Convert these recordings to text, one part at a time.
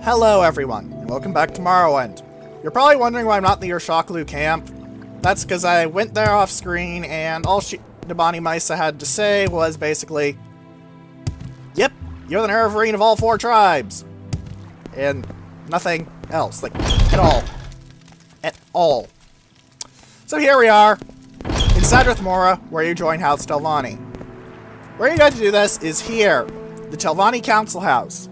Hello everyone, and welcome back to Morrowind. You're probably wondering why I'm not in the Urshakalu camp. That's because I went there off screen, and all Nabani Misa had to say was basically, "Yep, you're the Nerevarine of all 4 tribes." And nothing else, like, at all. At all. So here we are, in Sadrith Mora, where you join House Telvanni. Where you got to do this is here, the Telvanni Council House.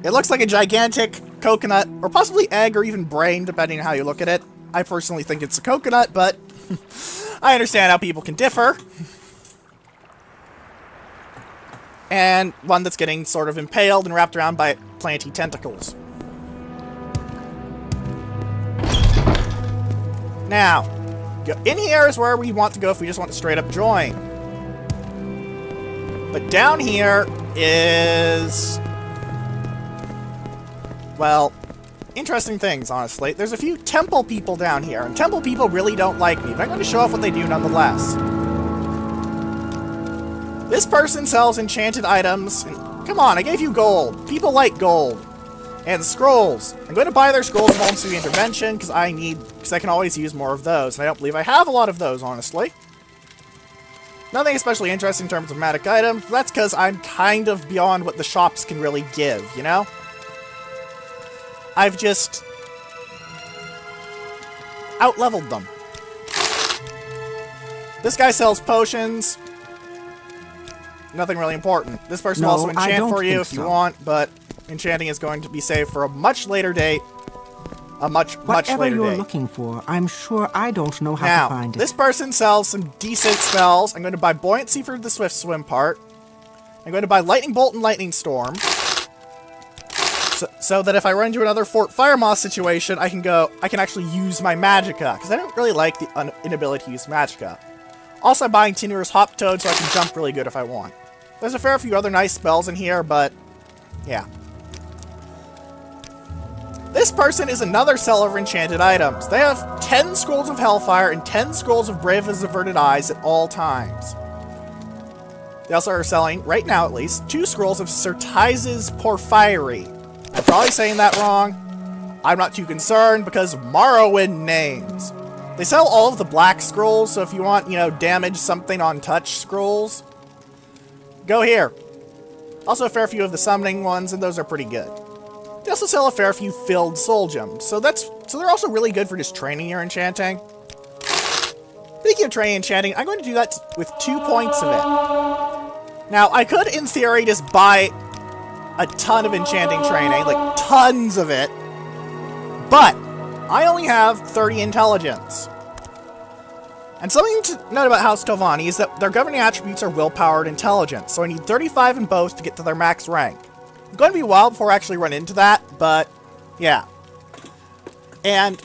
It looks like a gigantic coconut, or possibly egg, or even brain, depending on how you look at it. I personally think it's a coconut, but I understand how people can differ. And one that's getting sort of impaled and wrapped around by planty tentacles. Now, in here is where we want to go if we just want to straight up join. But down here is... well, interesting things, honestly. There's a few temple people down here, and temple people really don't like me, but I'm going to show off what they do nonetheless. This person sells enchanted items, and come on, I gave you gold. People like gold. And scrolls. I'm going to buy their scrolls of Home City Intervention, because I can always use more of those, and I don't believe I have a lot of those, honestly. Nothing especially interesting in terms of magic items, but that's because I'm kind of beyond what the shops can really give, you know? I've just out-leveled them. This guy sells potions. Nothing really important. This person will also enchant for you if you want, but enchanting is going to be saved for a much later date. A much later date. Whatever you're looking for, I'm sure I don't know how to find it. This person sells some decent spells. I'm going to buy Buoyancy for the Swift Swim part. I'm going to buy Lightning Bolt and Lightning Storm. So that if I run into another Fort Fire Moth situation, I can actually use my Magicka, because I don't really like the inability to use Magicka. Also, I'm buying Tinur's Hop Toad so I can jump really good if I want. There's a fair few other nice spells in here, but yeah. This person is another seller of enchanted items. They have 10 Scrolls of Hellfire and 10 Scrolls of Brave as Averted Eyes at all times. They also are selling, right now at least, 2 Scrolls of Certise's Porphyry. I'm probably saying that wrong. I'm not too concerned because Morrowind names. They sell all of the black scrolls, so if you want, damage something on touch scrolls, go here. Also a fair few of the summoning ones, and those are pretty good. They also sell a fair few filled soul gems, so they're also really good for just training your enchanting. Speaking of training enchanting, I'm going to do that with 2 points of it. Now, I could, in theory, just buy a ton of enchanting training, like tons of it, but I only have 30 intelligence. And something to note about House Telvanni is that their governing attributes are willpower and intelligence, so I need 35 in both to get to their max rank. It's going to be a while before I actually run into that, but yeah. And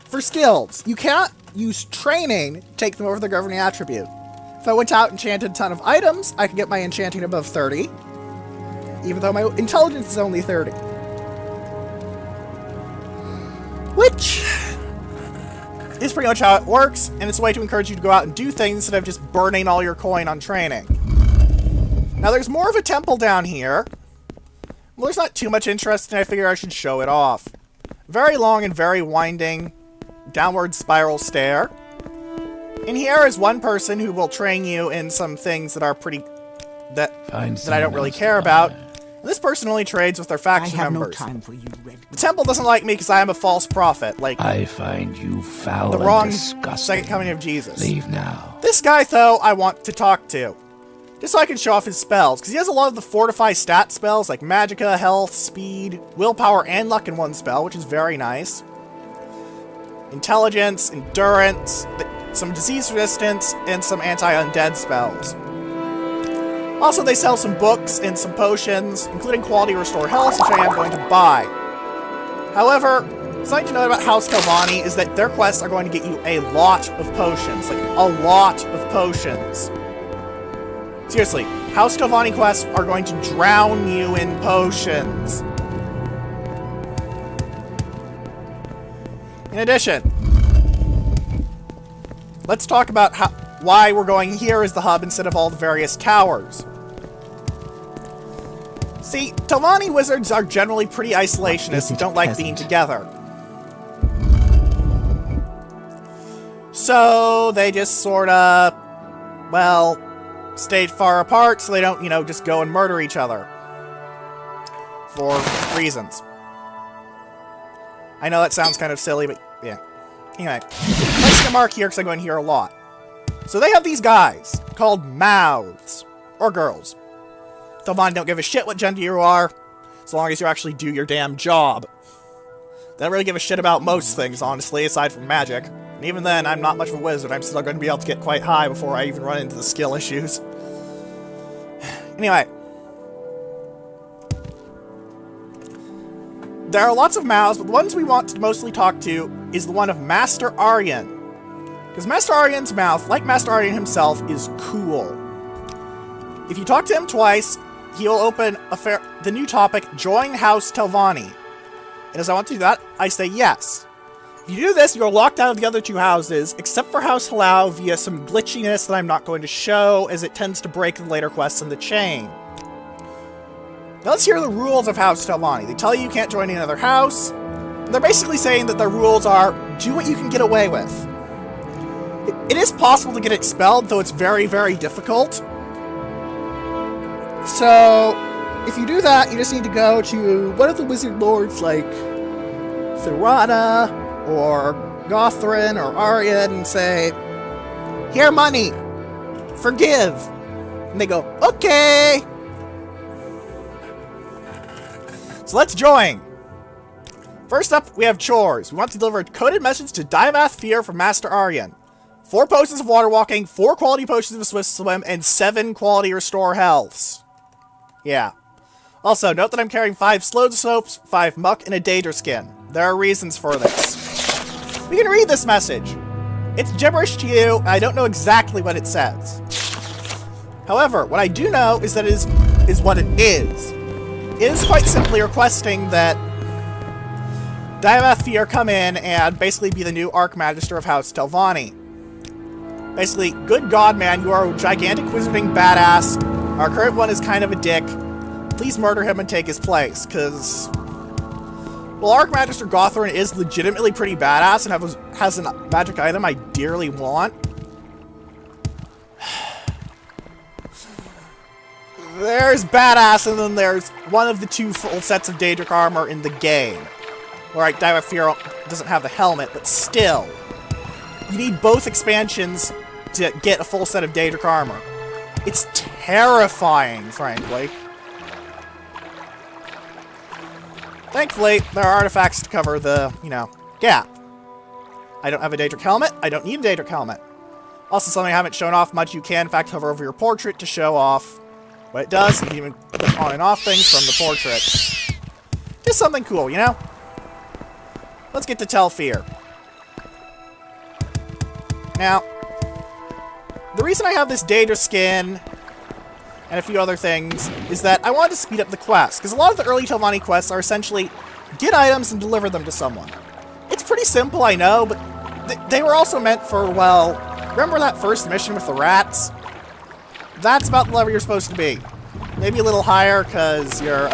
for skills, you can't use training to take them over their governing attribute. If I went out and enchanted a ton of items, I could get my enchanting above 30. Even though my intelligence is only 30. Which is pretty much how it works, and it's a way to encourage you to go out and do things instead of just burning all your coin on training. Now there's more of a temple down here. Well, there's not too much interest, and I figure I should show it off. Very long and very winding downward spiral stair. In here is one person who will train you in some things that are pretty... that I don't really care about. This person only trades with their faction members. I have no time for you, Red. The temple doesn't like me because I am a false prophet, like I find you foul the wrong and disgusting. Second coming of Jesus. Leave now. This guy, though, I want to talk to. Just so I can show off his spells, because he has a lot of the fortify stat spells, like Magicka, Health, Speed, Willpower, and Luck in one spell, which is very nice. Intelligence, Endurance, some Disease Resistance, and some Anti-Undead spells. Also, they sell some books and some potions, including Quality Restore Health, which I am going to buy. However, something to note about House Telvanni is that their quests are going to get you a lot of potions. Like, a lot of potions. Seriously, House Telvanni quests are going to drown you in potions. In addition, let's talk about why we're going here as the hub instead of all the various towers. See, Telvanni wizards are generally pretty isolationist and don't like being together. So they just sort of, well, stay far apart so they don't, you know, just go and murder each other. For reasons. I know that sounds kind of silly, but yeah. Anyway, placing a mark here because I go in here a lot. So they have these guys called mouths, or girls. Telvanni don't give a shit what gender you are, as long as you actually do your damn job. They don't really give a shit about most things, honestly, aside from magic. And even then, I'm not much of a wizard. I'm still going to be able to get quite high before I even run into the skill issues. Anyway. There are lots of mouths, but the ones we want to mostly talk to is the one of Master Aryan. Because Master Aryan's mouth, like Master Aryan himself, is cool. If you talk to him twice, he'll open the new topic, Join House Telvanni. And as I want to do that, I say yes. If you do this, you're locked out of the other two houses, except for House Halal via some glitchiness that I'm not going to show, as it tends to break the later quests in the chain. Now let's hear the rules of House Telvanni. They tell you can't join any other house. And they're basically saying that their rules are, do what you can get away with. It is possible to get expelled, though it's very, very difficult. So, if you do that, you just need to go to one of the wizard lords like Therana or Gothrin or Aryan and say, here, money! Forgive! And they go, okay! So let's join! First up, we have chores. We want to deliver a coded message to Diavath Fear from Master Aryan. 4 potions of water walking, 4 quality potions of swift swim, and 7 quality restore healths. Yeah. Also, note that I'm carrying 5 slow soaps, 5 muck, and a Daedra skin. There are reasons for this. We can read this message. It's gibberish to you, and I don't know exactly what it says. However, what I do know is that it is what it is. It is quite simply requesting that Diavath Fear come in and basically be the new Archmagister of House Telvanni. Basically, good god, man, you are a gigantic wizarding badass. Our current one is kind of a dick. Please murder him and take his place, because... well, Archmagister Gothrin is legitimately pretty badass and has a magic item I dearly want. There's badass, and then there's one of the 2 full sets of Daedric armor in the game. Alright, Diavath Fear doesn't have the helmet, but still. You need both expansions to get a full set of Daedric armor. It's terrifying, frankly. Thankfully, there are artifacts to cover the, you know, gap. I don't have a Daedric helmet. I don't need a Daedric helmet. Also, something I haven't shown off much, you can, in fact, hover over your portrait to show off what it does. You can even put on and off things from the portrait. Just something cool, you know? Let's get to Telfear. Now, the reason I have this Daedra skin and a few other things is that I wanted to speed up the quests, because a lot of the early Telvanni quests are essentially get items and deliver them to someone. It's pretty simple, I know, but they were also meant for, well, remember that first mission with the rats? That's about the level you're supposed to be. Maybe a little higher, because you're,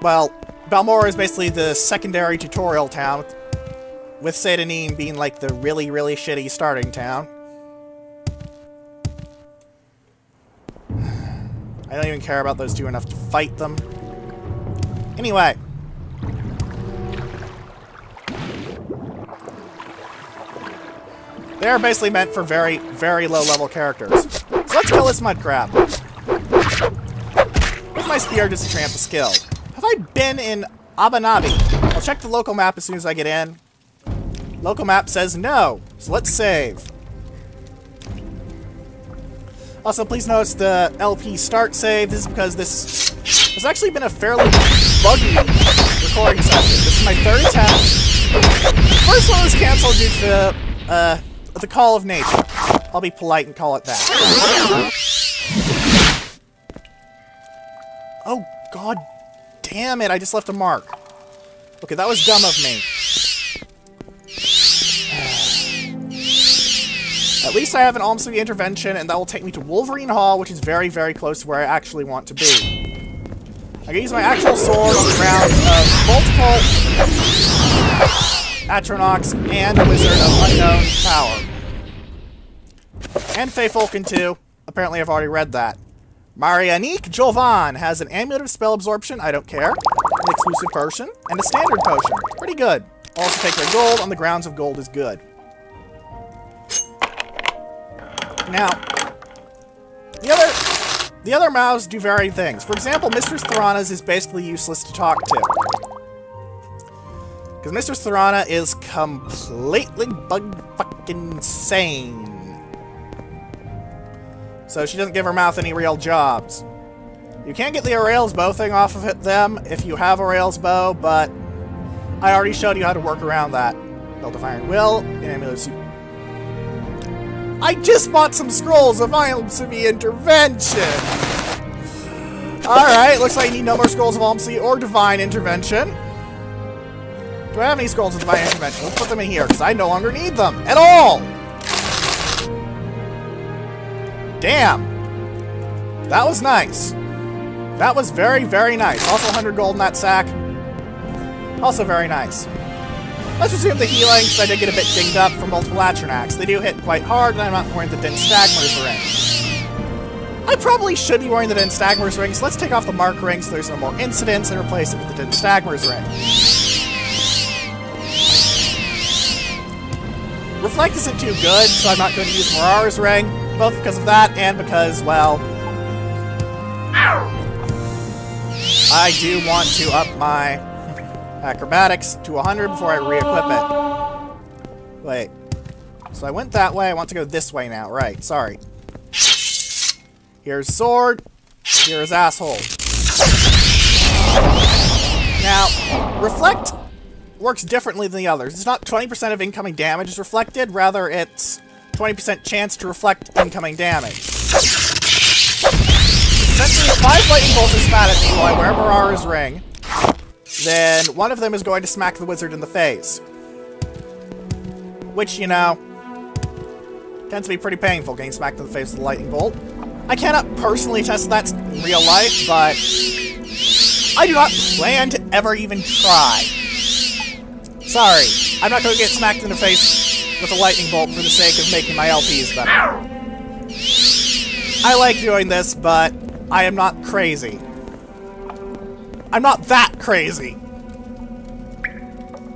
well, Balmora is basically the secondary tutorial town, with Satanim being like the really, really shitty starting town. I don't even care about those 2 enough to fight them. Anyway. They are basically meant for very, very low-level characters. So let's kill this mud crab. With my spear just to tramp the skill. Have I been in Abanabi? I'll check the local map as soon as I get in. Local map says no, so let's save. Also, please notice the LP start save. This is because this has actually been a fairly buggy recording session. This is my 3rd attempt. The first one was canceled due to the call of nature. I'll be polite and call it that. Oh, god damn it, I just left a mark. Okay, that was dumb of me. At least I have an Almsvii intervention, and that will take me to Wolverine Hall, which is very, very close to where I actually want to be. I can use my actual sword on the grounds of multiple Atronachs and a wizard of unknown power. And Fey Falcon too. Apparently I've already read that. Marianique Jovan has an amulet of spell absorption, I don't care, an exclusive potion, and a standard potion. Pretty good. Also take red gold on the grounds of gold is good. Now, the other mouths do varied things. For example, Mistress Therana's is basically useless to talk to. Because Mistress Therana is completely bug-fucking insane. So she doesn't give her mouth any real jobs. You can't get the Aurel's bow thing off of them if you have Aurel's bow, but I already showed you how to work around that. Belt of Iron Will, and Amulet of Super. I just bought some scrolls of Almsvii Intervention! Alright, looks like I need no more scrolls of Almsvii or Divine Intervention. Do I have any scrolls of Divine Intervention? Let's put them in here, because I no longer need them at all! Damn! That was nice. That was very, very nice. Also 100 gold in that sack. Also very nice. Let's resume the healing, because I did get a bit dinged up from multiple Atronachs. They do hit quite hard, and I'm not wearing the Dynstagmer's ring. I probably should be wearing the Dynstagmer's ring, so let's take off the Mark ring so there's no more incidents and replace it with the Dynstagmer's ring. Reflect isn't too good, so I'm not going to use Morara's ring, both because of that and because, well, I do want to up my acrobatics to 100 before I re-equip it. Wait. So I went that way, I want to go this way now. Right, sorry. Here's sword. Here's asshole. Now, reflect works differently than the others. It's not 20% of incoming damage is reflected, rather it's 20% chance to reflect incoming damage. Essentially, if 5 lightning bolts are spat at me while I wear Morara's ring, then one of them is going to smack the wizard in the face. Which, you know, tends to be pretty painful, getting smacked in the face with a lightning bolt. I cannot personally test that in real life, but I do not plan to ever even try. Sorry, I'm not going to get smacked in the face with a lightning bolt for the sake of making my LPs better. I like doing this, but I am not crazy. I'm not that crazy.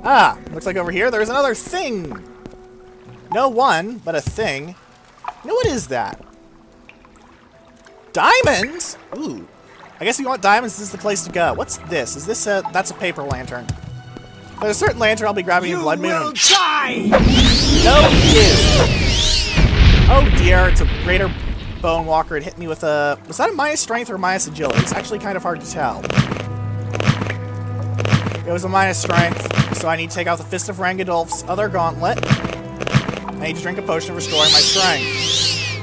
Ah, looks like over here there's another thing. No one, but a thing. You know, what is that? Diamonds? Ooh. I guess if you want diamonds, this is the place to go. What's this? Is this a... That's a paper lantern. There's a certain lantern I'll be grabbing in Blood Moon. You will die! No, you. Oh dear, it's a greater Bone Walker. It hit me with a... Was that a minus strength or a minus agility? It's actually kind of hard to tell. It was a minus strength, so I need to take out the Fist of Rangadolf's other gauntlet. I need to drink a potion of restoring my strength.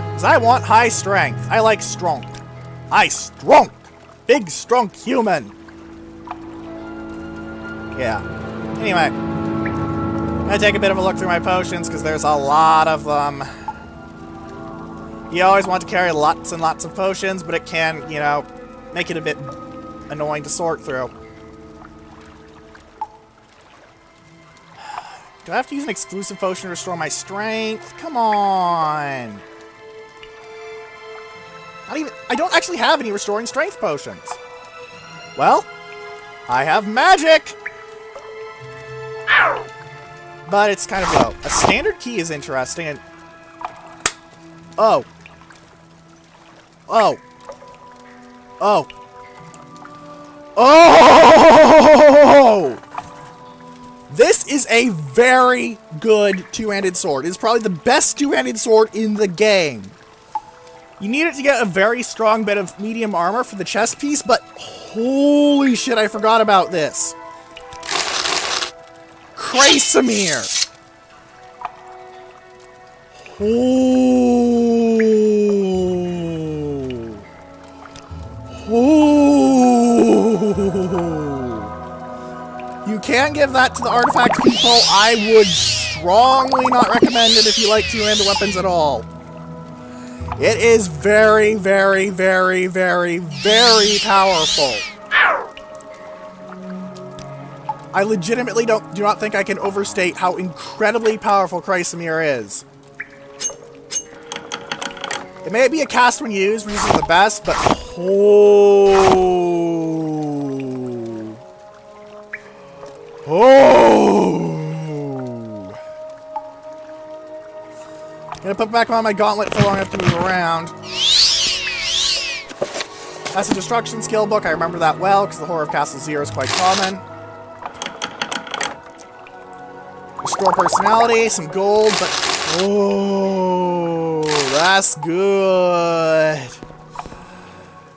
Because I want high strength. I like strong. I strong. Big, strong human. Yeah. Anyway. I'm going to take a bit of a look through my potions, because there's a lot of them. You always want to carry lots and lots of potions, but it can, you know, make it a bit annoying to sort through. Do I have to use an exclusive potion to restore my strength? Come on! I don't actually have any restoring strength potions. Well, I have magic! But it's kind of low. A standard key is interesting, and... Oh. Oh. Oh. Oh! This is a very good two-handed sword. It's probably the best two-handed sword in the game. You need it to get a very strong bit of medium armor for the chest piece, but holy shit, I forgot about this. Krasimir. Oh. Oh. You can't give that to the artifact people. I would strongly not recommended if you like two-handed weapons at all. It is very, very, very, very, very powerful. I legitimately do not think I can overstate how incredibly powerful Preeetyyyy is. It may be a cast when used, which isn't the best, but Gonna put back on my gauntlet for long enough to move around. That's a destruction skill book. I remember that well because the Horror of Castle Zero is quite common. Restore personality, some gold, but that's good.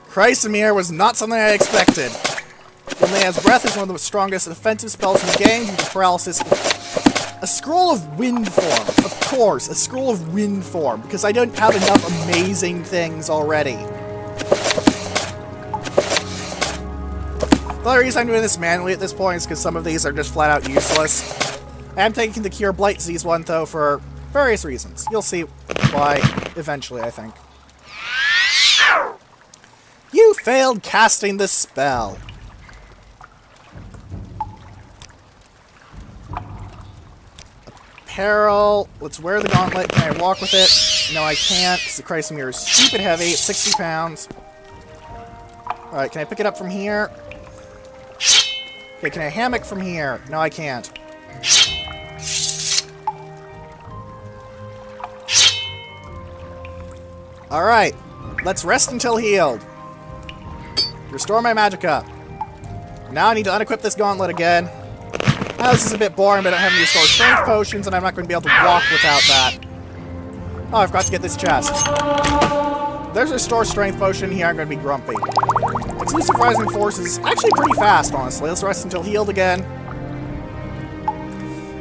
Preeetyyyy was not something I expected. Only has breath is one of the strongest offensive spells in the game due to paralysis. A scroll of wind form, of course, a scroll of wind form, because I don't have enough amazing things already. The only reason I'm doing this manually at this point is because some of these are just flat out useless. I am taking the Cure Blight Disease one, though, for various reasons. You'll see why eventually, I think. You failed casting the spell. Apparel. Let's wear the gauntlet. Can I walk with it? No, I can't, because the Preeetyyyy is stupid heavy. It's 60 pounds. Alright, can I pick it up from here? Okay, can I hammock from here? No, I can't. Alright, let's rest until healed. Restore my magicka. Now I need to unequip this gauntlet again. Now this is a bit boring, but I don't have any restore strength potions, and I'm not going to be able to walk without that. Oh, I forgot to get this chest. There's a restore strength potion here, I'm going to be grumpy. Exclusive Rising Force is actually pretty fast, honestly. Let's rest until healed again.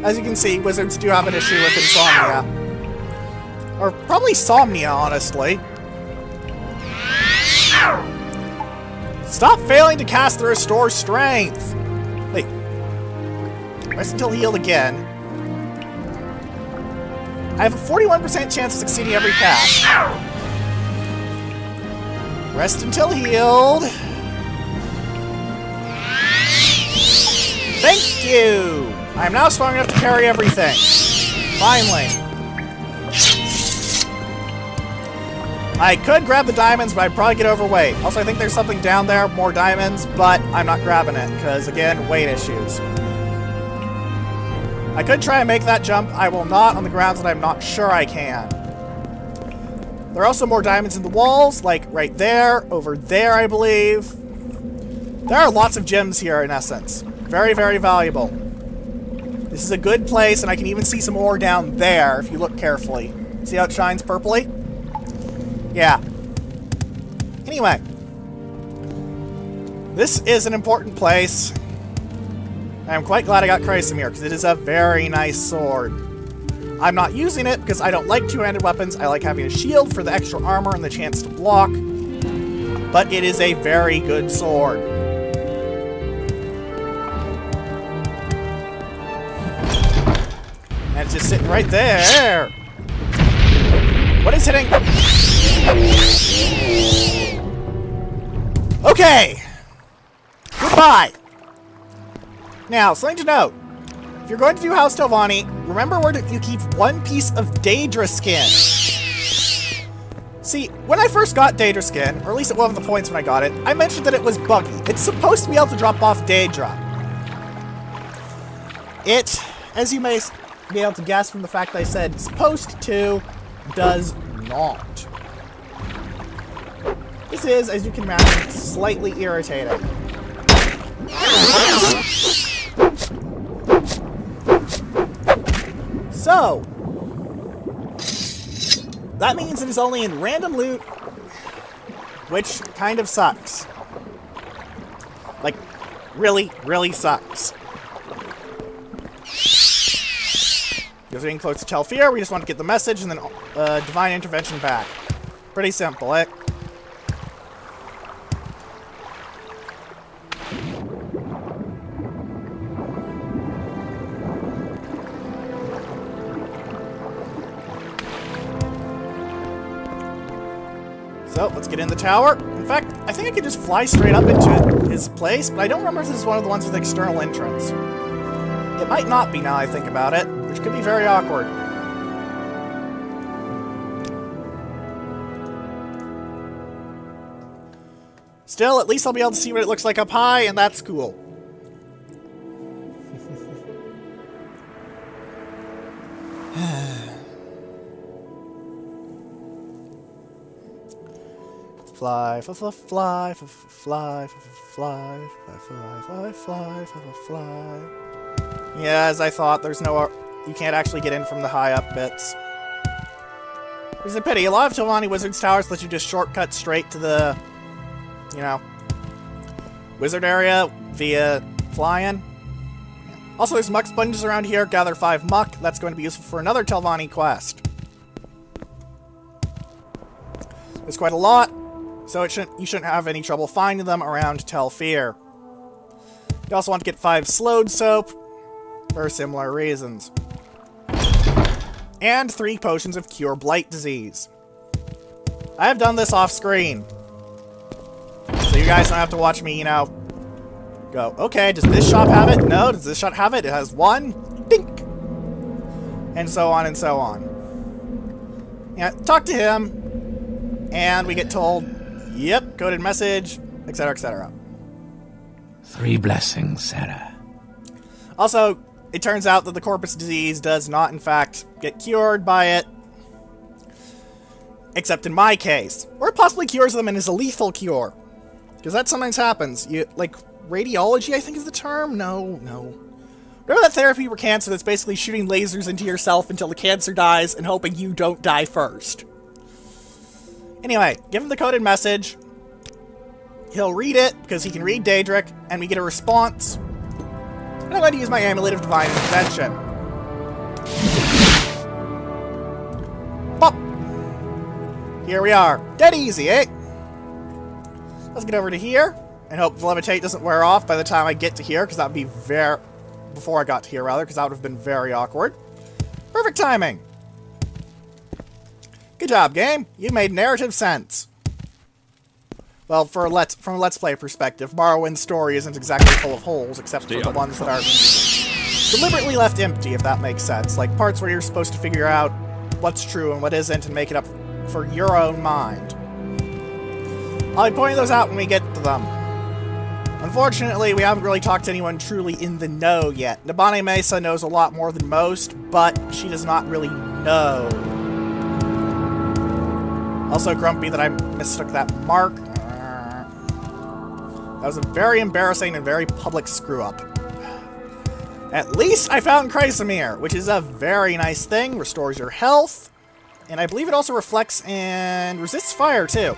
As you can see, wizards do have an issue with insomnia. Or probably somnia, honestly. Stop failing to cast the Restore Strength! Wait. Rest until healed again. I have a 41% chance of succeeding every cast. Rest until healed. Thank you! I am now strong enough to carry everything. Finally. I could grab the diamonds, but I'd probably get overweight. Also, I think there's something down there, more diamonds, but I'm not grabbing it, because, again, weight issues. I could try and make that jump. I will not, on the grounds that I'm not sure I can. There are also more diamonds in the walls, like right there, over there, I believe. There are lots of gems here, in essence. Very, very valuable. This is a good place, and I can even see some ore down there, if you look carefully. See how it shines purpley? Yeah. Anyway. This is an important place. I'm quite glad I got Preeetyyyy because it is a very nice sword. I'm not using it because I don't like two-handed weapons. I like having a shield for the extra armor and the chance to block. But it is a very good sword. And it's just sitting right there. What is hitting? Okay. Goodbye. Now, something to note. If you're going to do House Telvanni, remember where you keep one piece of Daedra skin. See, when I first got Daedra skin, or at least at one of the points when I got it, I mentioned that it was buggy. It's supposed to be able to drop off Daedra. It, as you may be able to guess from the fact that I said supposed to, does not. This is, as you can imagine, slightly irritating. So, that means it is only in random loot, which kind of sucks. Like, really, really sucks. Because we're getting close to Telfir, we just want to get the message and then Divine Intervention back. Pretty simple, eh? So, let's get in the tower. In fact, I think I could just fly straight up into his place, but I don't remember if this is one of the ones with external entrance. It might not be now I think about it, which could be very awkward. Still, at least I'll be able to see what it looks like up high, and that's cool. Fly, fly, fly, fly, fly, fly, fly, fly, fly, fly, fly. Yeah, as I thought, there's no... You can't actually get in from the high up bits. Which is a pity. A lot of Thelani Wizard's Towers let you just shortcut straight to the... You know... Wizard area via flying. Also, there's muck sponges around here. Gather 5 muck. That's going to be useful for another Telvanni quest. There's quite a lot. So you shouldn't have any trouble finding them around Telfear. You also want to get 5 slowed soap for similar reasons. And 3 potions of cure blight disease. I have done this off screen. So you guys don't have to watch me, you know, go, okay, does this shop have it? No, does this shop have it? It has 1. Dink! And so on and so on. Yeah, talk to him. And we get told... Yep, coded message, etc., etc. 3 blessings, Sarah. Also, it turns out that the corpus disease does not, in fact, get cured by it. Except in my case. Or it possibly cures them and is a lethal cure. Because that sometimes happens. Like, radiology, I think is the term? No. Remember that therapy for cancer that's basically shooting lasers into yourself until the cancer dies and hoping you don't die first? Anyway, give him the coded message. He'll read it, because he can read Daedric, and we get a response. And I'm going to use my Amulet of Divine Intervention. Pop! Here we are. Dead easy, eh? Let's get over to here, and hope the levitate doesn't wear off by the time I get to here, because that would be very... Before I got to here, rather, because that would have been very awkward. Perfect timing! Good job, game. You made narrative sense. Well, from a Let's Play perspective, Morrowind's story isn't exactly full of holes, except for the ones that are deliberately left empty, if that makes sense. Like parts where you're supposed to figure out what's true and what isn't and make it up for your own mind. I'll be pointing those out when we get to them. Unfortunately, we haven't really talked to anyone truly in the know yet. Nabane Mesa knows a lot more than most, but she does not really know. Also grumpy that I mistook that mark. That was a very embarrassing and very public screw-up. At least I found Chrysamere, which is a very nice thing. Restores your health. And I believe it also reflects and resists fire, too.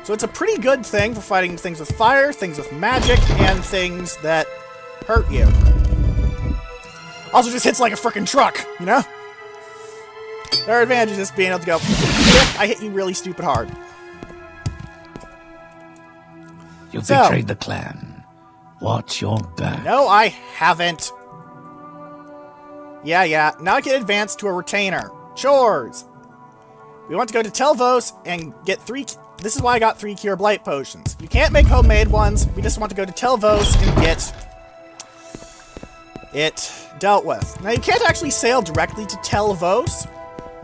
So it's a pretty good thing for fighting things with fire, things with magic, and things that hurt you. Also just hits like a frickin' truck, you know? Their advantage is just being able to go, yep, I hit you really stupid hard. You betrayed the clan. Watch your back. No, I haven't. Yeah. Now I can advance to a retainer. Chores. We want to go to Telvos and get 3... This is why I got 3 Cure Blight potions. You can't make homemade ones. We just want to go to Telvos and get it dealt with. Now, you can't actually sail directly to Telvos.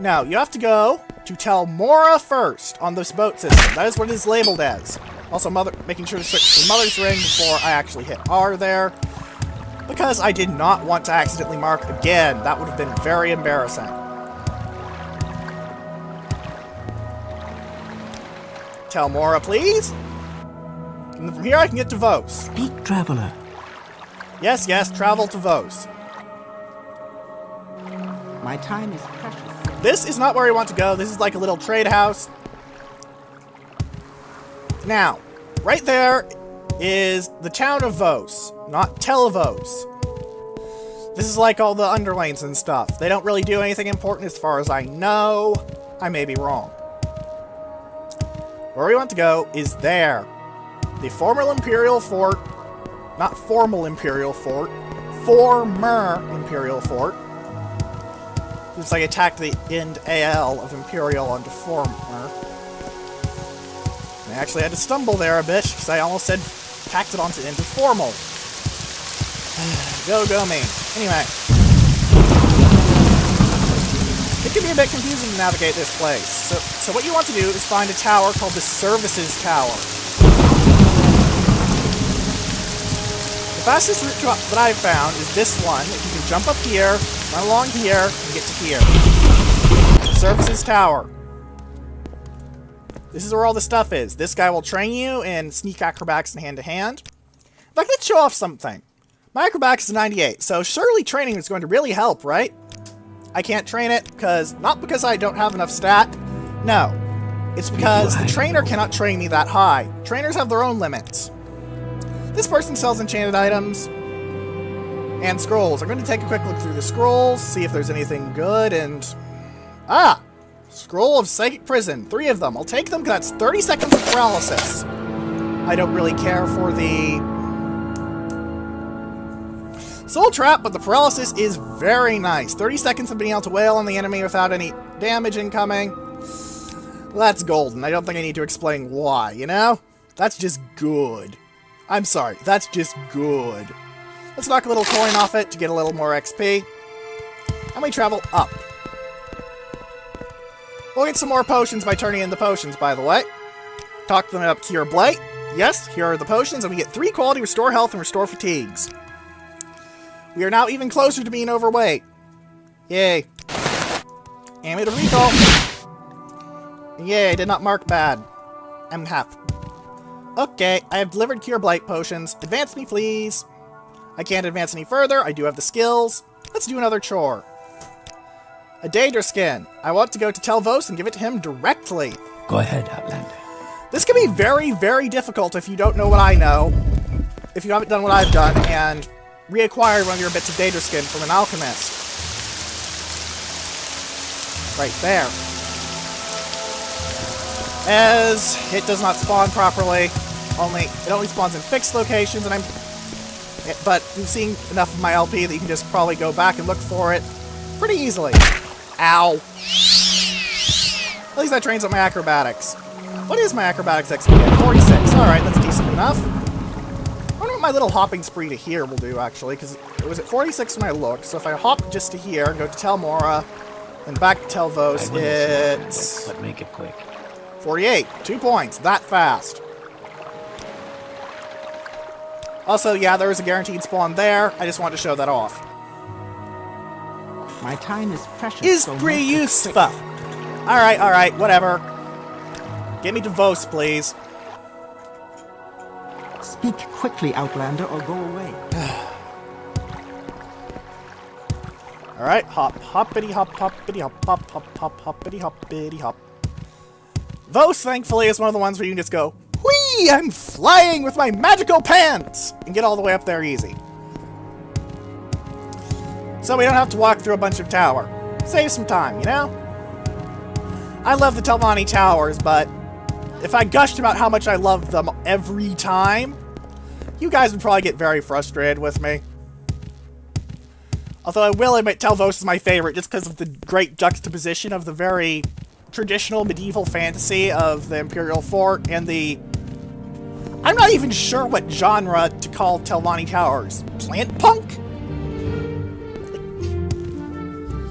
No, you have to go to Telmora first on this boat system. That is what it is labeled as. Also, making sure to switch to Mother's Ring before I actually hit R there. Because I did not want to accidentally mark again. That would have been very embarrassing. Telmora, please. And from here I can get to Vos. Speak, traveler. Yes, travel to Vos. My time is precious. This is not where we want to go. This is like a little trade house. Now, right there is the town of Vos, not Telvos. This is like all the underlanes and stuff. They don't really do anything important as far as I know. I may be wrong. Where we want to go is there. The former Imperial Fort. Not formal Imperial Fort. Former Imperial Fort. It's like attacked the end AL of Imperial onto former. I actually had to stumble there a bit, because I almost said packed it into formal. Go me. Anyway. It can be a bit confusing to navigate this place. So what you want to do is find a tower called the Services Tower. The fastest route that I've found is this one. If you can jump up here, run along here, and get to here. Services Tower. This is where all the stuff is. This guy will train you in sneak acrobatics and hand-to-hand. In fact, let's show off something. My acrobatics is 98, so surely training is going to really help, right? I can't train it not because I don't have enough stat. No. It's because the trainer cannot train me that high. Trainers have their own limits. This person sells enchanted items and scrolls. I'm going to take a quick look through the scrolls, see if there's anything good, and... Ah! Scroll of Psychic Prison. 3 of them. I'll take them because that's 30 seconds of paralysis. I don't really care for the... Soul Trap, but the paralysis is very nice. 30 seconds of being able to wail on the enemy without any damage incoming. That's golden. I don't think I need to explain why, you know? That's just good. I'm sorry, that's just good. Let's knock a little coin off it to get a little more XP. And we travel up. We'll get some more potions by turning in the potions, by the way. Talk them up Cure Blight. Yes, here are the potions, and we get 3 quality Restore Health and Restore Fatigues. We are now even closer to being overweight. Yay. Ammo to recall. Yay, did not mark bad. I'm half. Okay, I have delivered Cure Blight potions. Advance me, please. I can't advance any further. I do have the skills. Let's do another chore. A Daedra skin. I want to go to Telvos and give it to him directly. Go ahead, Outlander. This can be very, very difficult if you don't know what I know. If you haven't done what I've done, and... reacquired one of your bits of Daedra skin from an alchemist. Right there. As it does not spawn properly. It only spawns in fixed locations, and but you've seen enough of my LP that you can just probably go back and look for it pretty easily. Ow. At least that trains up my acrobatics. What is my acrobatics XP? 46. Alright, that's decent enough. I wonder what my little hopping spree to here will do, actually, because it was at 46 when I looked, so if I hop just to here, go to Telmora, and back to Telvos, it's... But make it quick. 48. 2 points. That fast. Also, yeah, there was a guaranteed spawn there. I just wanted to show that off. My time is precious. Is Preeeyyy. Alright, whatever. Get me to Vos, please. Speak quickly, Outlander, or go away. Alright, hoppity hop, hoppity hop, hop, hop, hop, hoppity hoppity hop. Vos, thankfully, is one of the ones where you can just go, whee! I'm flying with my magical pants! And get all the way up there easy. So we don't have to walk through a bunch of tower. Save some time, you know? I love the Telvanni towers, but if I gushed about how much I love them every time, you guys would probably get very frustrated with me. Although I will admit Telvos is my favorite just because of the great juxtaposition of the very traditional medieval fantasy of the Imperial Fort and the... I'm not even sure what genre to call Telvanni towers. Plant punk?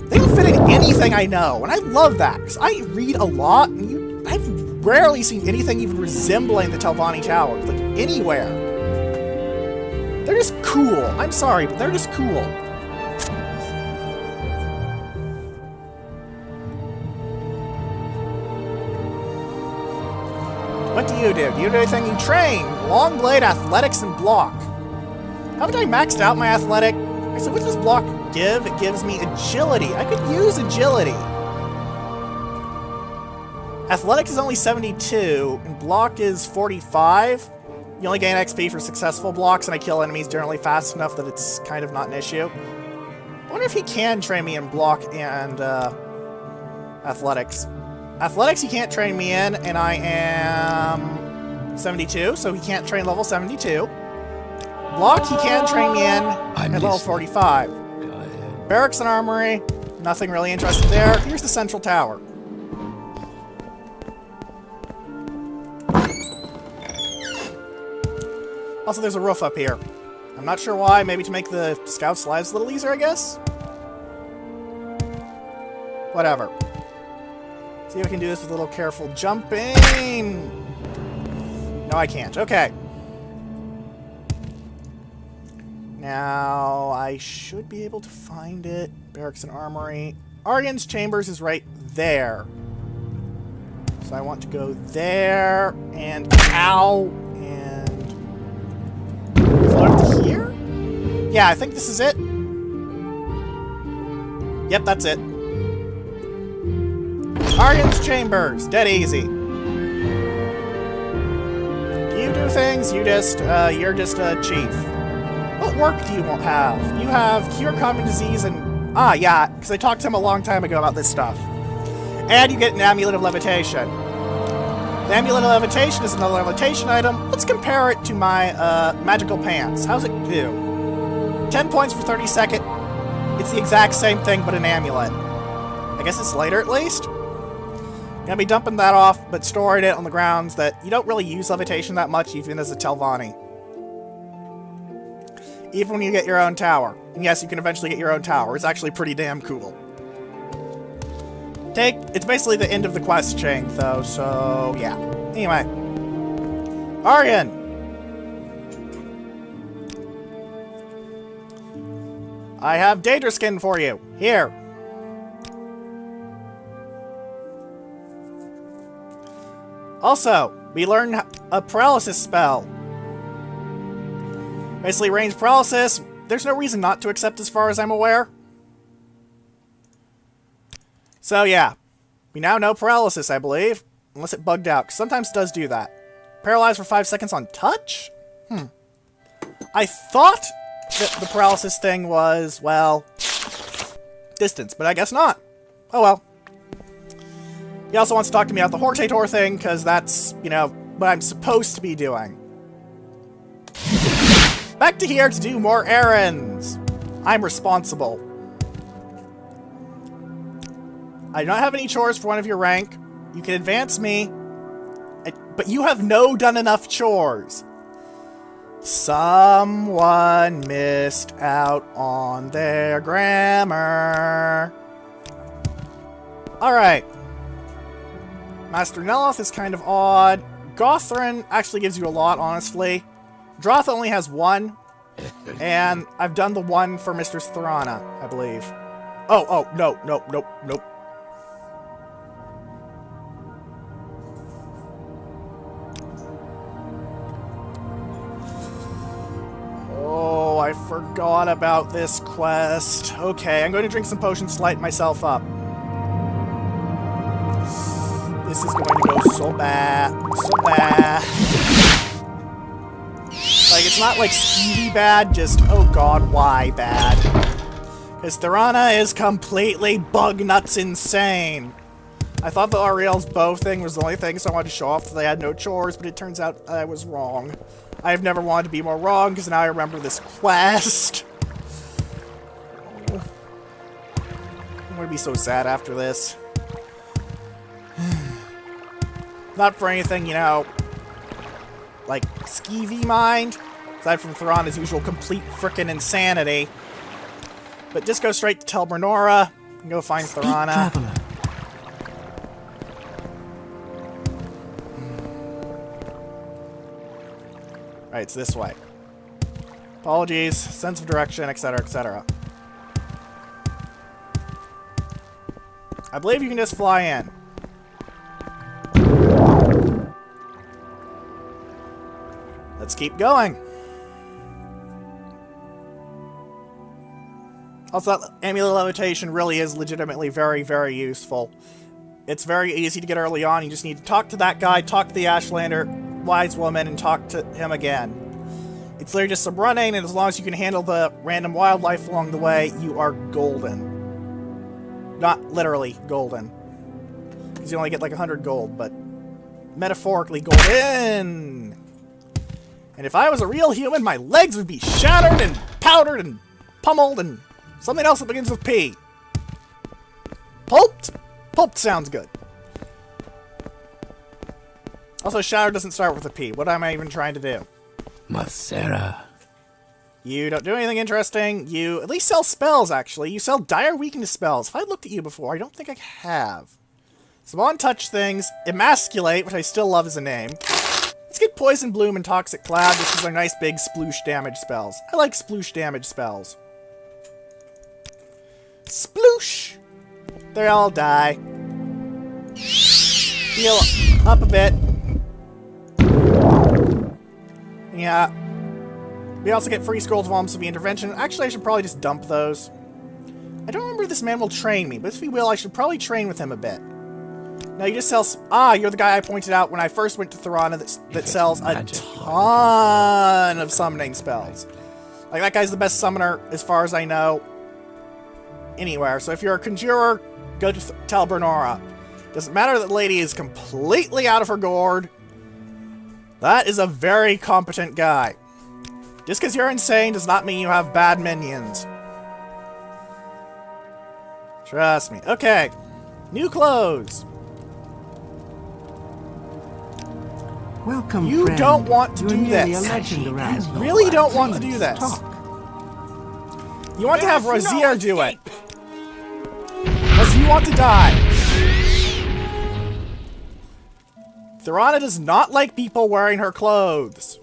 They don't fit in anything I know, and I love that, because I read a lot, and I've rarely seen anything even resembling the Telvanni towers, like, anywhere. They're just cool. I'm sorry, but they're just cool. What do? You do anything? You train. Long blade, athletics, and block. Haven't I maxed out my athletic? So what does block give? It gives me agility. I could use agility. Athletics is only 72, and block is 45. You only gain XP for successful blocks, and I kill enemies generally fast enough that it's kind of not an issue. I wonder if he can train me in block and athletics. Athletics he can't train me in, and I am 72, so he can't train level 72. Block he can train me in at level 45. Barracks and armory, nothing really interesting there. Here's the central tower. Also, there's a roof up here. I'm not sure why. Maybe to make the scouts' lives a little easier, I guess? Whatever. See if I can do this with a little careful jumping. No, I can't. Okay. Now, I should be able to find it. Barracks and Armory. Aryan's Chambers is right there. So I want to go there, and ow, and float up to here? Yeah, I think this is it. Yep, that's it. Aryan's Chambers, dead easy. Do you do things? You're just a chief. What work do you have? You have cure common disease and... Ah, yeah, because I talked to him a long time ago about this stuff. And you get an Amulet of Levitation. The Amulet of Levitation is another levitation item. Let's compare it to my magical pants. How's it do? 10 points for 30 seconds. It's the exact same thing, but an amulet. I guess it's later, at least. Gonna be dumping that off, but storing it on the grounds that you don't really use levitation that much, even as a Telvanni. Even when you get your own tower. And yes, you can eventually get your own tower. It's actually pretty damn cool. It's basically the end of the quest chain, though, so yeah. Anyway. Aryan! I have Daedra skin for you. Here. Also, we learned a paralysis spell. Basically, range paralysis. There's no reason not to accept as far as I'm aware. So yeah, we now know paralysis, I believe. Unless it bugged out, because sometimes it does do that. Paralyzed for 5 seconds on touch? I thought that the paralysis thing was, well, distance, but I guess not. Oh well. He also wants to talk to me about the Hortator thing, because that's, you know, what I'm supposed to be doing. Back to here to do more errands. I'm responsible. I do not have any chores for one of your rank. You can advance me, but you have done enough chores. Someone missed out on their grammar. Alright. Master Neloth is kind of odd. Gothran actually gives you a lot, honestly. Droth only has 1. And I've done the 1 for Mistress Therana, I believe. Oh, no, nope. Oh, I forgot about this quest. Okay, I'm going to drink some potions to lighten myself up. This is going to go so bad. So bad. Like, it's not like skeevy bad, just, oh god, why bad? Because Therana is completely bug-nuts insane. I thought the Ariel's bow thing was the only thing, so I wanted to show off that they had no chores, but it turns out I was wrong. I've never wanted to be more wrong, because now I remember this quest. Oh. I'm going to be so sad after this. Not for anything, you know, like, skeevy mind, aside from Therana's usual complete frickin' insanity. But just go straight to Tel Brenora and go find Therana. Right, it's this way. Apologies, sense of direction, etc., etc. I believe you can just fly in. Let's keep going. Also, that Amulet of Levitation really is legitimately very, very useful. It's very easy to get early on. You just need to talk to that guy, talk to the Ashlander wise woman, and talk to him again. It's literally just some running, and as long as you can handle the random wildlife along the way, you are golden. Not literally golden. Because you only get like 100 gold, but metaphorically golden. And if I was a real human, my legs would be shattered and powdered and pummeled and something else that begins with P. Pulped? Pulped sounds good. Also, shattered doesn't start with a P. What am I even trying to do? Mathera. You don't do anything interesting. You at least sell spells, actually. You sell dire weakness spells. If I looked at you before, I don't think I have. Some on-touch things. Emasculate, which I still love as a name. Let's get Poison Bloom and Toxic Cloud, just because they're nice big sploosh damage spells. I like sploosh damage spells. Sploosh! They all die. Heal up a bit. Yeah. We also get free scrolls of Alms of Intervention. Actually, I should probably just dump those. I don't remember if this man will train me, but if he will, I should probably train with him a bit. Now you just sell... Ah, you're the guy I pointed out when I first went to Therana that sells a ton of summoning spells. Like, that guy's the best summoner, as far as I know, anywhere. So if you're a conjurer, go to Talbernora. Doesn't matter that the lady is completely out of her gourd. That is a very competent guy. Just because you're insane does not mean you have bad minions. Trust me. Okay. New clothes. Welcome, You friend. don't want to You're do nearly this. a legend around You here. really don't want to do this. Talk. You want to have Rosier do it. Because you want to die. Therana does not like people wearing her clothes.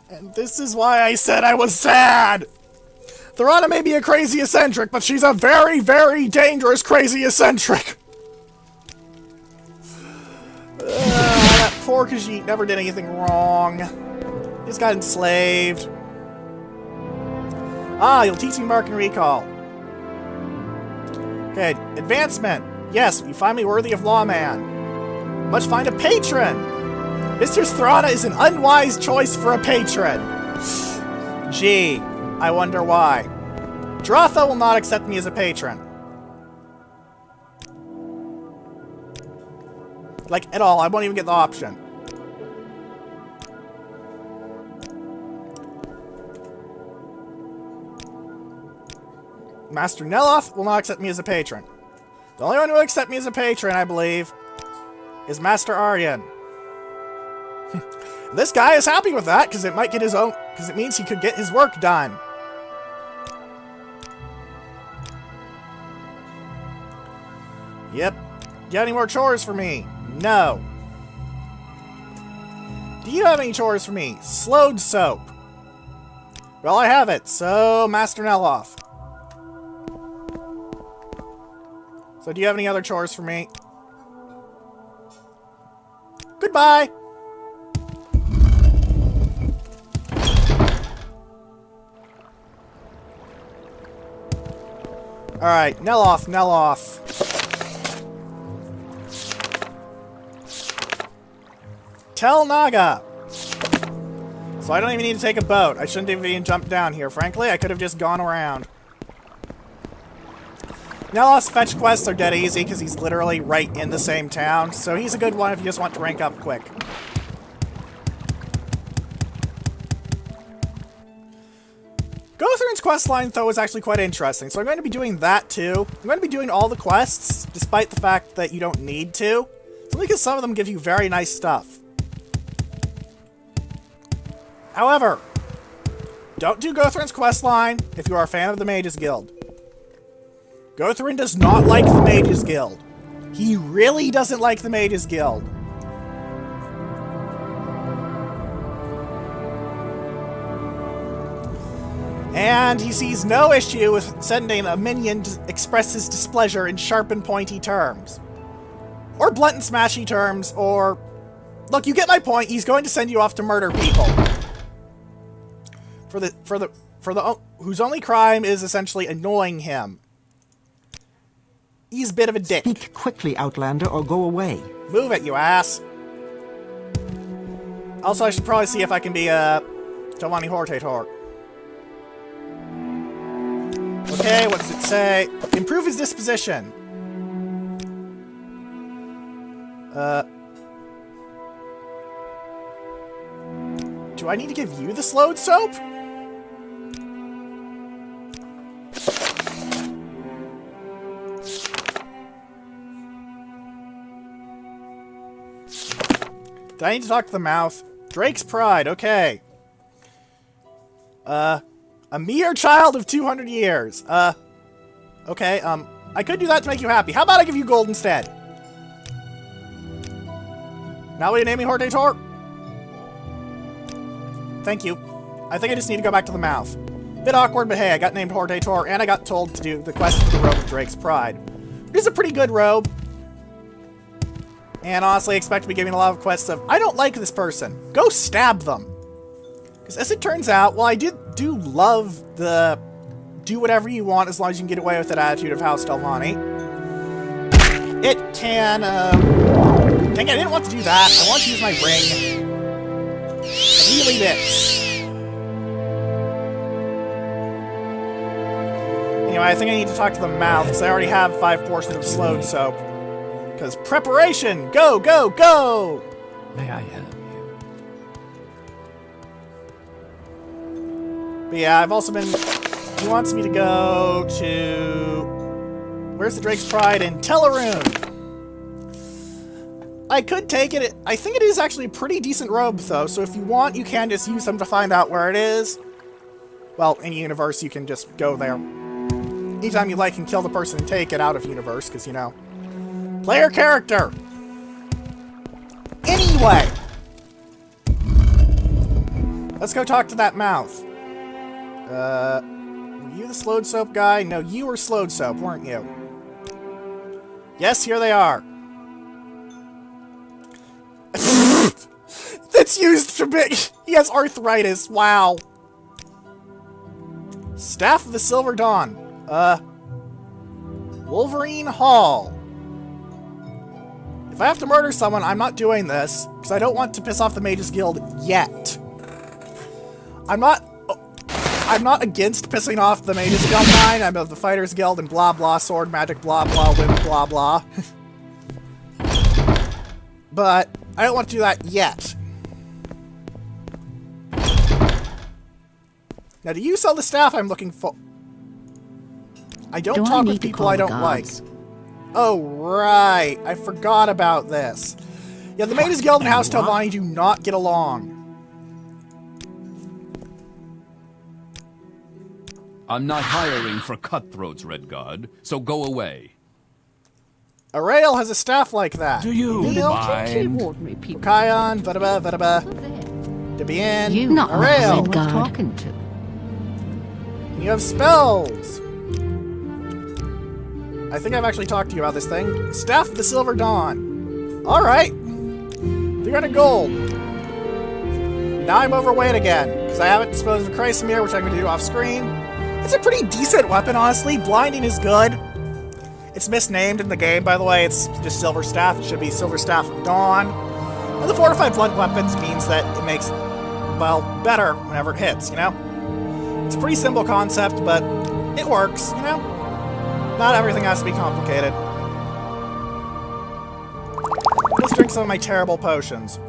And this is why I said I was sad! Therana may be a crazy eccentric, but she's a very, very dangerous crazy eccentric! That poor Khajiit never did anything wrong. He just got enslaved. Ah, you'll teach me Mark and Recall. Okay, advancement. Yes, you find me worthy of lawman. Must find a patron! Mr. Therana is an unwise choice for a patron. Gee, I wonder why. Dratha will not accept me as a patron. Like, at all. I won't even get the option. Master Neloth will not accept me as a patron. The only one who will accept me as a patron, I believe, is Master Aryan. This guy is happy with that, because it might get his own... Because it means he could get his work done. Yep. Got any more chores for me? No. Do you have any chores for me? Slowed soap. Well, I have it, so Master Neloth. So do you have any other chores for me? Goodbye! Alright, Neloth, Neloth. Tel Naga! So I don't even need to take a boat. I shouldn't have even jumped down here, frankly. I could have just gone around. Neloth's fetch quests are dead easy because he's literally right in the same town, so he's a good one if you just want to rank up quick. Gothrin's questline, though, is actually quite interesting, so I'm going to be doing that, too. I'm going to be doing all the quests, despite the fact that you don't need to. Simply because some of them give you very nice stuff. However, don't do Gothrin's questline if you are a fan of the Mages Guild. Gothrin does not like the Mages Guild. He really doesn't like the Mages Guild. And he sees no issue with sending a minion to express his displeasure in sharp and pointy terms. Or blunt and smashy terms, or... Look, you get my point. He's going to send you off to murder people. Whose only crime is essentially annoying him. He's a bit of a dick. Speak quickly, Outlander, or go away. Move it, you ass. Also, I should probably see if I can be Giovanni Hortator. Okay, what does it say? Improve his disposition. Do I need to give you the slowed soap? Do I need to talk to the mouth? Drake's Pride, okay. A mere child of 200 years. Okay, I could do that to make you happy. How about I give you gold instead? Now will you name me Hortator? Thank you. I think I just need to go back to the mouth. Bit awkward, but hey, I got named Hortator, and I got told to do the quest for the robe of Drake's Pride. It is a pretty good robe. And honestly, I expect to be giving a lot of quests of, I don't like this person. Go stab them. Because as it turns out, while I do love the do whatever you want as long as you can get away with that attitude of House Delvani, it can, dang it, I didn't want to do that. I want to use my ring. Really bits. Anyway, I think I need to talk to the mouth, because I already have 5 portions of slowed soap. Because preparation! Go, go, go! May I help you? But yeah, I've also been... He wants me to go to... Where's the Drake's Pride? In Telaroon. I could take it. I think it is actually a pretty decent robe, though, so if you want, you can just use them to find out where it is. Well, in universe, you can just go there. Anytime you like, and kill the person and take it out of universe, because, you know... Player character! Anyway! Let's go talk to that mouth. Were you the slowed soap guy? No, you were slowed soap, weren't you? Yes, here they are. That's used to be... He has arthritis, wow. Staff of the Silver Dawn. Wolverine Hall. If I have to murder someone, I'm not doing this, because I don't want to piss off the Mages Guild yet. I'm not against pissing off the Mages Guild 9. I'm of the Fighters Guild and blah blah, sword magic, blah blah, whip, blah blah. But I don't want to do that yet. Now, do you sell the staff I'm looking for? I don't talk with people I don't like. Oh, right. I forgot about this. Yeah, the Mages Guild and House Telvanni do not get along. I'm not hiring for cutthroats, Redguard, so go away. Arail has a staff like that. Do you mind? Kion, Vadaba, Vadaba. Debian, You not Arail. worth talking to. You have spells. I think I've actually talked to you about this thing. Staff of the Silver Dawn. Alright. 300 gold. Now I'm overweight again, because I haven't disposed of Chrysamere, which I'm going to do off screen. It's a pretty decent weapon, honestly. Blinding is good. It's misnamed in the game, by the way. It's just Silver Staff. It should be Silver Staff of Dawn. And the fortified blunt weapons means that it makes, well, better whenever it hits, you know? It's a pretty simple concept, but it works, you know? Not everything has to be complicated. Let's drink some of my terrible potions.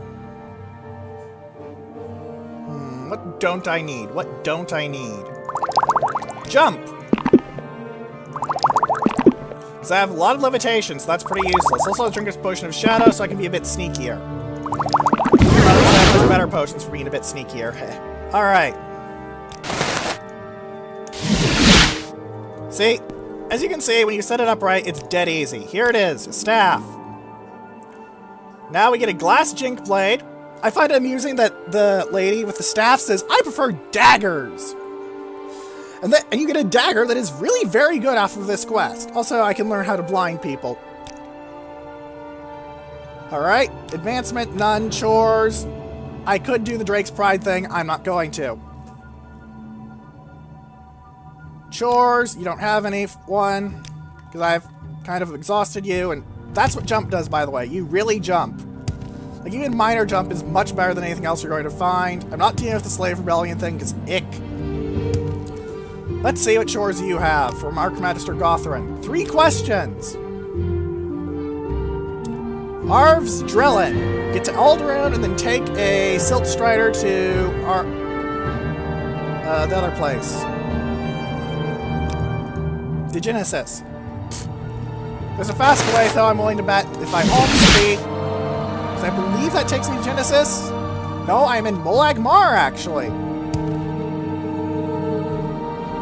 What don't I need? What don't I need? Jump! Because I have a lot of levitation, so that's pretty useless. Also, I'll drink this potion of shadow so I can be a bit sneakier. There's better potions for being a bit sneakier. Alright. See? As you can see, when you set it up right, it's dead easy. Here it is, a staff. Now we get a glass jink blade. I find it amusing that the lady with the staff says, I prefer daggers. And you get a dagger that is really very good after this quest. Also, I can learn how to blind people. Alright, advancement, none, chores. I could do the Drake's Pride thing, I'm not going to. Chores, you don't have any one, because I've kind of exhausted you, and that's what jump does, by the way. You really jump. Like, even minor jump is much better than anything else you're going to find. I'm not dealing with the Slave Rebellion thing, because ick. Let's see what chores you have from Archmagister Gothrin. 3 questions. Arv's Drillin. Get to Alderaan and then take a Silt Strider to the other place. The Genesis. There's a faster way, though I'm willing to bet if I hold speed. I believe that takes me to Genesis. No, I'm in Molag Mar, actually.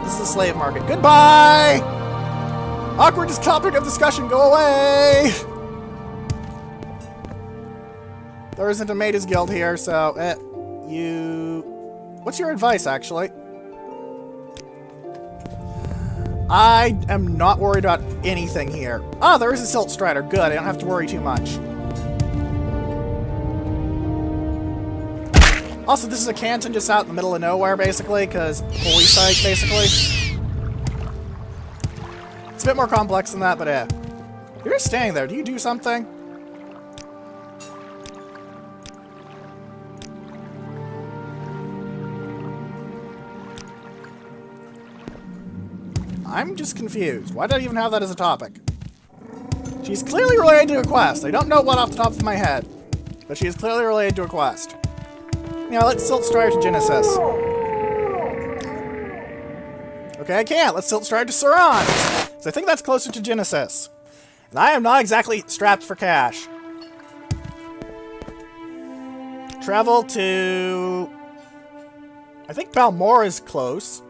This is the slave market. Goodbye! Awkward topic of discussion, go away! There isn't a Maid's Guild here, so, you... What's your advice, actually? I am not worried about anything here. Ah, there is a Silt Strider. Good, I don't have to worry too much. Also, this is a canton just out in the middle of nowhere, basically, because holy site, basically. It's a bit more complex than that, but you're just standing there. Do you do something? I'm just confused. Why did I even have that as a topic? She's clearly related to a quest. I don't know what off the top of my head, but she is clearly related to a quest. Now let's Silt Strider to Genesis. Okay, I can't. Let's Silt Strider to Therana. So I think that's closer to Genesis. And I am not exactly strapped for cash. Travel to... I think Balmora is close.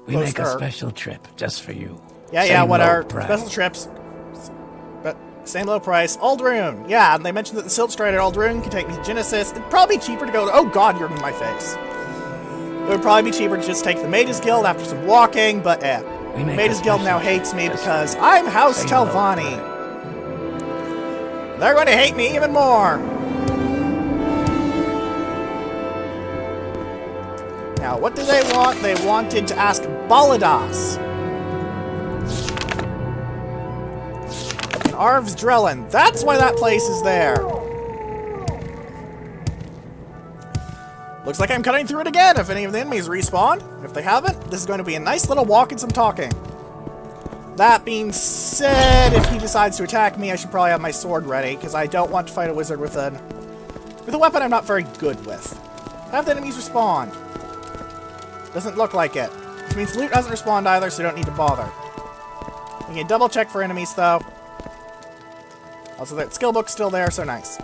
We make a special trip just for you. Yeah, what are special trips? But same low price. Aldrune. Yeah, and they mentioned that the Silt Strider Aldrune can take me to Genesis. It'd probably be cheaper to go to... Oh god, you're in my face. It would probably be cheaper to just take the Maid's Guild after some walking, but Maid's Guild now hates me because I'm House Telvanni. They're going to hate me even more. Now, what did they want? They wanted to ask Baladas. And Arv's Drellin. That's why that place is there. Looks like I'm cutting through it again if any of the enemies respawn. If they haven't, this is going to be a nice little walk and some talking. That being said, if he decides to attack me, I should probably have my sword ready, because I don't want to fight a wizard with a weapon I'm not very good with. Have the enemies respawn. Doesn't look like it. Which means loot doesn't respond either, so you don't need to bother. You can double check for enemies, though. Also, that skill book's still there, so nice.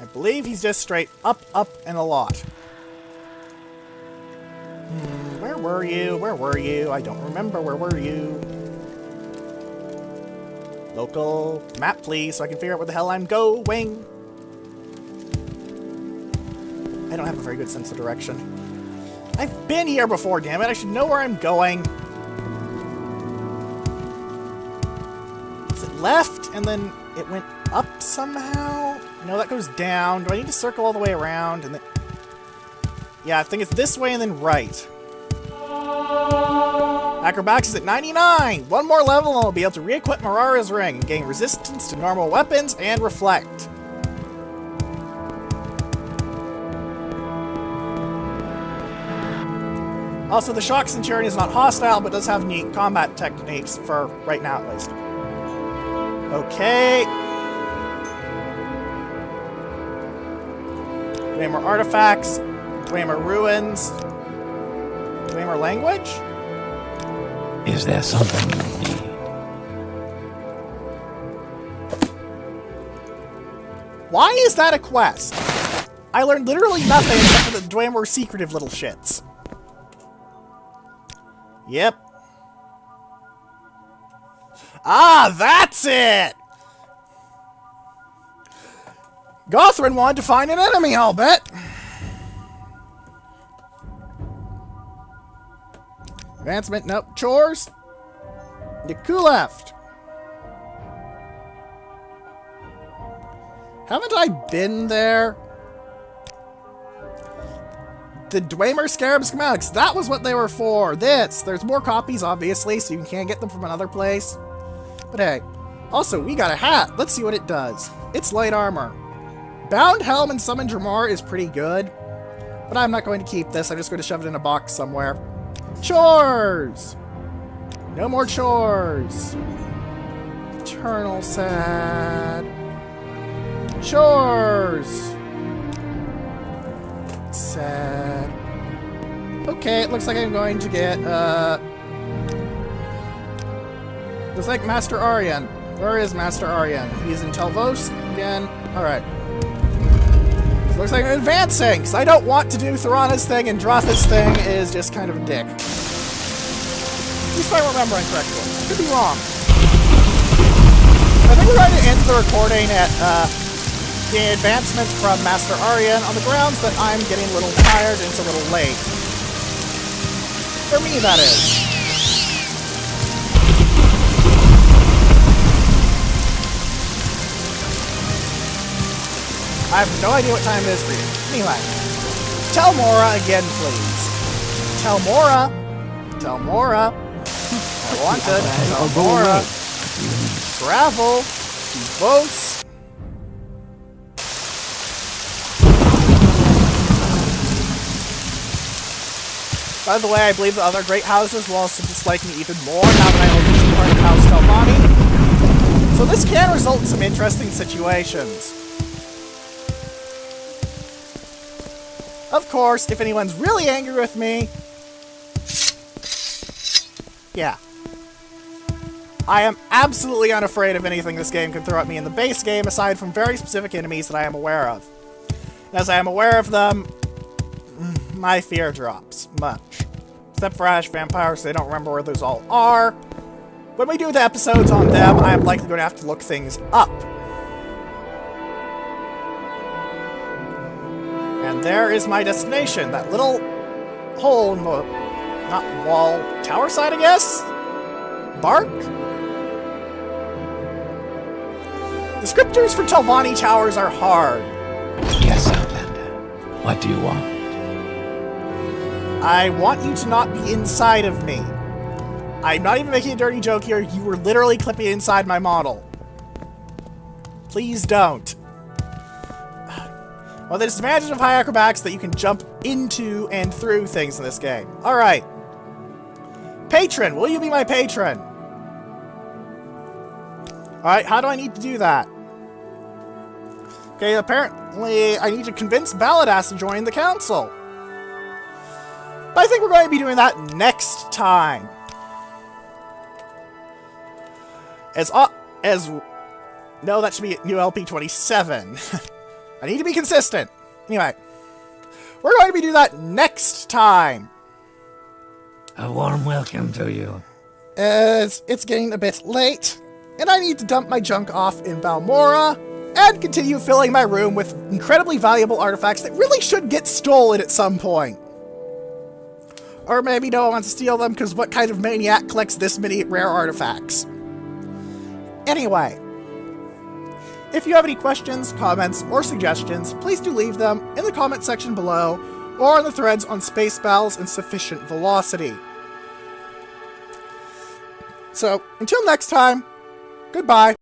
I believe he's just straight up, and a lot. Where were you? Where were you? I don't remember. Where were you? Local map, please, so I can figure out where the hell I'm going. I don't have a very good sense of direction. I've been here before, damn it. I should know where I'm going. Is it left, and then it went up somehow? No, that goes down. Do I need to circle all the way around? And then... Yeah, I think it's this way and then right. Acrobatics is at 99! One more level and I'll be able to re-equip Marara's Ring and gain resistance to normal weapons and reflect. Also, the Shock Centurion is not hostile, but does have neat combat techniques, for right now at least. Okay. Dwemer artifacts, Dwemer ruins, Dwemer language? Is there something you need? Why is that a quest? I learned literally nothing except for the Dwemer secretive little shits. Yep. Ah, that's it! Gothrin wanted to find an enemy, I'll bet. Advancement, nope. Chores? Niku left. Haven't I been there? The Dwemer Scarab schematics, that was what they were for. There's more copies, obviously, so you can't get them from another place. But hey, also, we got a hat. Let's see what it does. It's light armor. Bound Helm and Summon Dramar is pretty good, but I'm not going to keep this. I'm just going to shove it in a box somewhere. Chores! No more chores. Eternal sad. Chores! Sad. Okay, it looks like I'm going to get, looks like Master Aryan. Where is Master Aryan? He's in Telvos again. Alright. Looks like I'm advancing, because I don't want to do Therana's thing, and Dratha's thing is just kind of a dick. At least if I'm remembering correctly. Could be wrong. I think we're going to end the recording at, the advancement from Master Aryan on the grounds that I'm getting a little tired and it's a little late. For me, that is. I have no idea what time it is for you. Anyway, tell Mora again, please. Tell Mora. Tell Mora. I want to tell Mora. Travel to Vos. By the way, I believe the other great houses will also dislike me even more now that I'm officially part of House Telvanni. So this can result in some interesting situations. Of course, if anyone's really angry with me, yeah. I am absolutely unafraid of anything this game can throw at me in the base game, aside from very specific enemies that I am aware of. And as I am aware of them, my fear drops much. Except for Ash Vampires, they don't remember where those all are. When we do the episodes on them, I am likely going to have to look things up. And there is my destination, that little hole in the, not wall, tower side, I guess? Bark? Descriptors for Telvanni towers are hard. Yes, Outlander. What do you want? I want you to not be inside of me. I'm not even making a dirty joke here. You were literally clipping inside my model. Please don't. Well, the disadvantage of high acrobatics that you can jump into and through things in this game. Alright. Patron, will you be my patron? Alright, how do I need to do that? Okay, apparently I need to convince Baladas to join the council. But I think we're going to be doing that next time. No, that should be new LP 27. I need to be consistent. Anyway, we're going to be doing that next time. A warm welcome to you. As it's getting a bit late, and I need to dump my junk off in Balmora and continue filling my room with incredibly valuable artifacts that really should get stolen at some point. Or maybe no one wants to steal them, because what kind of maniac collects this many rare artifacts? Anyway, if you have any questions, comments, or suggestions, please do leave them in the comment section below, or in the threads on space battles and sufficient velocity. So, until next time, goodbye.